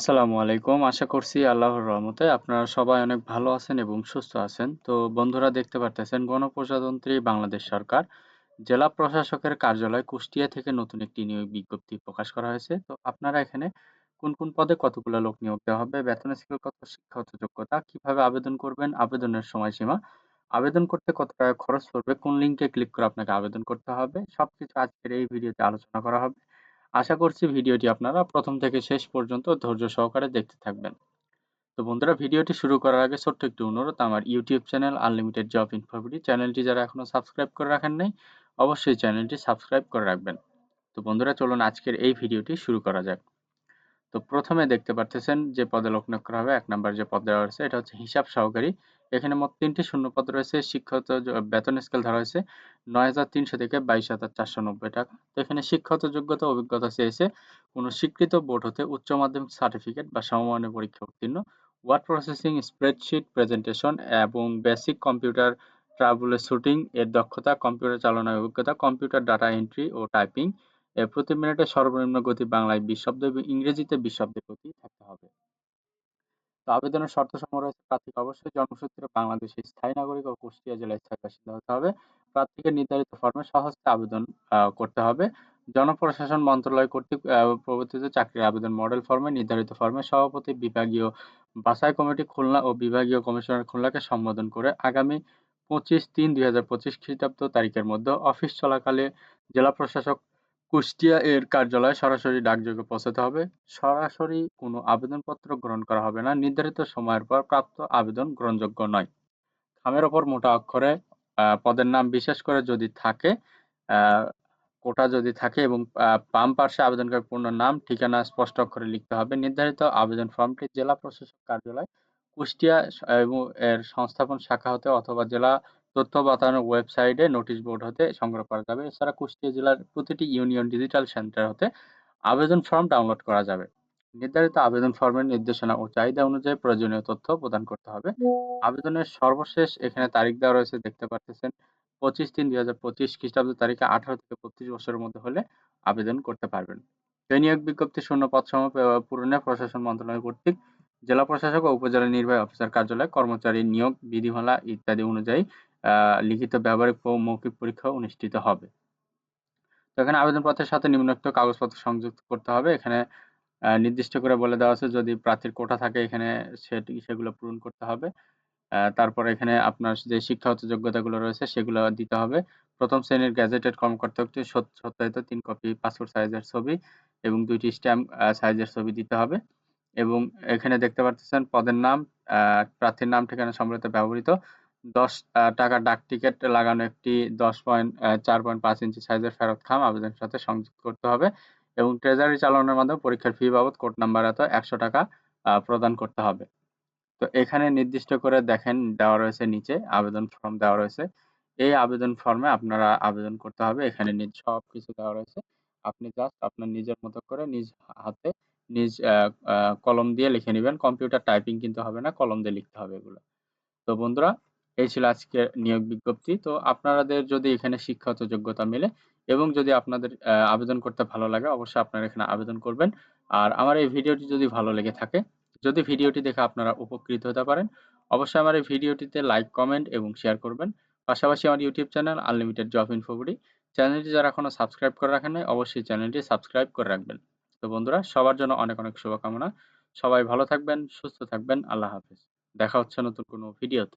আসসালামু আলাইকুম। আশা করছি আল্লাহর রহমতে আপনারা সবাই অনেক ভালো আছেন এবং সুস্থ আছেন। তো বন্ধুরা দেখতে পারতেছেন গণপ্রজাতন্ত্রী বাংলাদেশ সরকার জেলা প্রশাসকের কার্যালয় কুষ্টিয়া থেকে নতুন একটি নিয়োগ বিজ্ঞপ্তি প্রকাশ করা হয়েছে। তো আপনারা এখানে কোন পদে কতগুলো লোক নিয়োগ দেওয়া হবে, বেতন স্কেল কত, শিক্ষাগত যোগ্যতা, কিভাবে আবেদন করবেন, আবেদনের সময়সীমা, আবেদন করতে কত টাকা খরচ পড়বে, কোন লিঙ্কে ক্লিক করে আপনাকে আবেদন করতে হবে, সবকিছু আজকের এই ভিডিওতে আলোচনা করা হবে। আশা করছি ভিডিওটি আপনারা প্রথম থেকে শেষ পর্যন্ত ধৈর্য সহকারে দেখতে থাকবেন। তো বন্ধুরা, ভিডিওটি শুরু করার আগে ছোট্ট একটু অনুরোধ, আমার ইউটিউব চ্যানেল আনলিমিটেড জব ইনফোভিডি চ্যানেলটি যারা এখনো সাবস্ক্রাইব করে রাখেন নাই, অবশ্যই চ্যানেলটি সাবস্ক্রাইব করে রাখবেন। তো বন্ধুরা, চলুন আজকের এই ভিডিওটি শুরু করা যাক। তো প্রথমে দেখতে পারতেছেন যে পদে লোক নিয়োগ করা হবে, ১ নাম্বার যে পদ দেওয়া হয়েছে এটা হচ্ছে হিসাব সহকারী। এখানে মোট ৩টি শূন্যপদ রয়েছে। শিক্ষাগত বেতন স্কেল ধরা হয়েছে ৯,৩০০ থেকে ২২,৪৯০ টাকা। তো এখানে শিক্ষাগত যোগ্যতা অভিজ্ঞতা চেয়েছে কোনো স্বীকৃত বোর্ড হতে উচ্চ মাধ্যমিক সার্টিফিকেট বা সমমানের পরীক্ষা উত্তীর্ণ, ওয়ার্ড প্রসেসিং, স্প্রেডশিট, প্রেজেন্টেশন এবং বেসিক কম্পিউটার ট্রাবল শুটিং এর দক্ষতা, কম্পিউটার চালানোর অভিজ্ঞতা, কম্পিউটার ডাটা এন্ট্রি ও টাইপিং প্রতি মিনিটে সর্বনিম্ন গতি বাংলায় ২০ শব্দ এবং ইংরেজিতে ২০ শব্দের গতি থাকতে হবে। তো আবেদনের শর্তসমূহ রয়েছে, প্রার্থীকে অবশ্যই জন্মসূত্রে বাংলাদেশের স্থায়ী নাগরিক ও কুষ্টিয়া জেলার স্থায়ী বাসিন্দা হতে হবে। প্রার্থীকে নির্ধারিত ফরমে স্বহস্তে আবেদন করতে হবে। জনপ্রশাসন মন্ত্রণালয় কর্তৃক প্রবর্তিত চাকরির আবেদন মডেল ফরমে নির্ধারিত ফরমে সভাপতি, বিভাগীয় বাছাই কমিটি খুলনা ও বিভাগীয় কমিশনার খুলনাকে সম্বোধন করে আগামী ২৫/৩/২০২৫ খ্রিস্টাব্দ তারিখের মধ্যে অফিস চলাকালে জেলা প্রশাসক কুষ্টিয়া এর কার্যালয়ে সরাসরি ডাকযোগে পৌঁছাতে হবে। সরাসরি কোনো আবেদনপত্র গ্রহণ করা হবে না। নির্ধারিত সময়ের পর প্রাপ্ত আবেদন গ্রহণযোগ্য নয়। খামের ওপর মোটা অক্ষরে পদের নাম বিশেষ করে যদি থাকে, আ কোটা যদি থাকে এবং বাম পার্শ্বে আবেদনকারীর পূর্ণ নাম, ঠিকানা স্পষ্ট অক্ষরে লিখতে হবে। নির্ধারিত আবেদন ফর্মটি জেলা প্রশাসক কার্যালয়, কুষ্টিয়া এবং এর সংস্থাপন শাখা হতে অথবা জেলা তথ্য বাতায়নের ওয়েবসাইটে নোটিশ বোর্ড হতে সংগ্রহ করা যাবে। এছাড়া কুষ্টিয়া জেলার প্রতিটি ইউনিয়ন ডিজিটাল সেন্টার হতে আবেদন ফর্ম ডাউনলোড করা যাবে। নির্ধারিত আবেদন ফর্মের নির্দেশনা ও চাহিদা অনুযায়ী প্রয়োজনীয় তথ্য প্রদান করতে হবে। আবেদনের সর্বশেষ এখানে তারিখ দেওয়া রয়েছে, দেখতে পারতেছেন ২৫/৩/২০২৫ খ্রিস্টাব্দ তারিখে ১৮ থেকে ৩৫ বছরের মধ্যে হলে আবেদন করতে পারবেন। এই নিয়োগ বিজ্ঞপ্তি শূন্য পদসমূহ পূরণে প্রশাসন মন্ত্রণালয় কর্তৃক জেলা প্রশাসক ও উপজেলা নির্বাহী অফিসার কার্যালয়ে কর্মচারী নিয়োগ বিধিমালা ইত্যাদি অনুযায়ী লিখিত, ব্যবহারিক ও মৌখিক পরীক্ষা অনুষ্ঠিত হবে। তো এখানে আবেদনপত্রের সাথে নিম্নোক্ত কাগজপত্র সংযুক্ত করতে হবে। এখানে নির্দিষ্ট করে বলে দেওয়া আছে, যদি প্রার্থীর কোটা থাকে এখানে সেগুলো পূরণ করতে হবে। তারপরে এখানে আপনার যে শিক্ষাগত যোগ্যতাগুলো রয়েছে সেগুলো দিতে হবে। ১ম শ্রেণীর গ্যাজেটেড কর্মকর্তা কর্তৃক সত্যায়িত ৩ কপি পাসপোর্ট সাইজের ছবি এবং ২ টি স্ট্যাম্প সাইজের ছবি দিতে হবে। এবং এখানে দেখতে পারতেছেন পদের নাম, প্রার্থীর নাম, ঠিকানা সম্বলিত ব্যবহৃত ৳১০ ডাক টিকেট লাগানো একটি 4.5 ইঞ্চি সাইজের ফেরত খাম আবেদনের সাথে সংযুক্ত করতে হবে এবং ট্রেজারি চালানোর মাধ্যমে পরীক্ষার ফি বাবদ কোড নাম্বার এত ৳১০০ প্রদান করতে হবে। তো এখানে নির্দিষ্ট করে দেখেন দেওয়া রয়েছে, নিচে আবেদন ফর্ম দেওয়া রয়েছে। এই আবেদন ফর্মে আপনারা আবেদন করতে হবে। এখানে সবকিছু দেওয়া রয়েছে। আপনি জাস্ট আপনার নিজের মতো করে নিজ হাতে নিজ আ আ কলম দিয়ে লিখে নিবেন। কম্পিউটার টাইপিং কিন্তু হবে না, কলম দিয়ে লিখতে হবে এগুলো। তো বন্ধুরা, এই ছিল আজকের নিয়োগ বিজ্ঞপ্তি। তো আপনাদের যদি এখানে শিক্ষাগত যোগ্যতা মেলে এবং যদি আপনাদের আবেদন করতে ভালো লাগে, অবশ্যই আপনারা এখানে আবেদন করবেন। আর আমার এই ভিডিওটি যদি ভালো লেগে থাকে, যদি ভিডিওটি দেখে আপনারা উপকৃত হতে পারেন, অবশ্যই আমার এই ভিডিওটিতে লাইক, কমেন্ট এবং শেয়ার করবেন। পাশাপাশি আমার ইউটিউব চ্যানেল আনলিমিটেড জব ইনফোভিডি চ্যানেলটি যারা এখনো সাবস্ক্রাইব করে রাখেন নাই, অবশ্যই চ্যানেলটি সাবস্ক্রাইব করে রাখবেন। তো বন্ধুরা, সবার জন্য অনেক, অনেক শুভকামনা। সবাই ভালো থাকবেন, সুস্থ থাকবেন। আল্লাহ হাফেজ। দেখা হচ্ছে নতুন কোনো ভিডিওতে।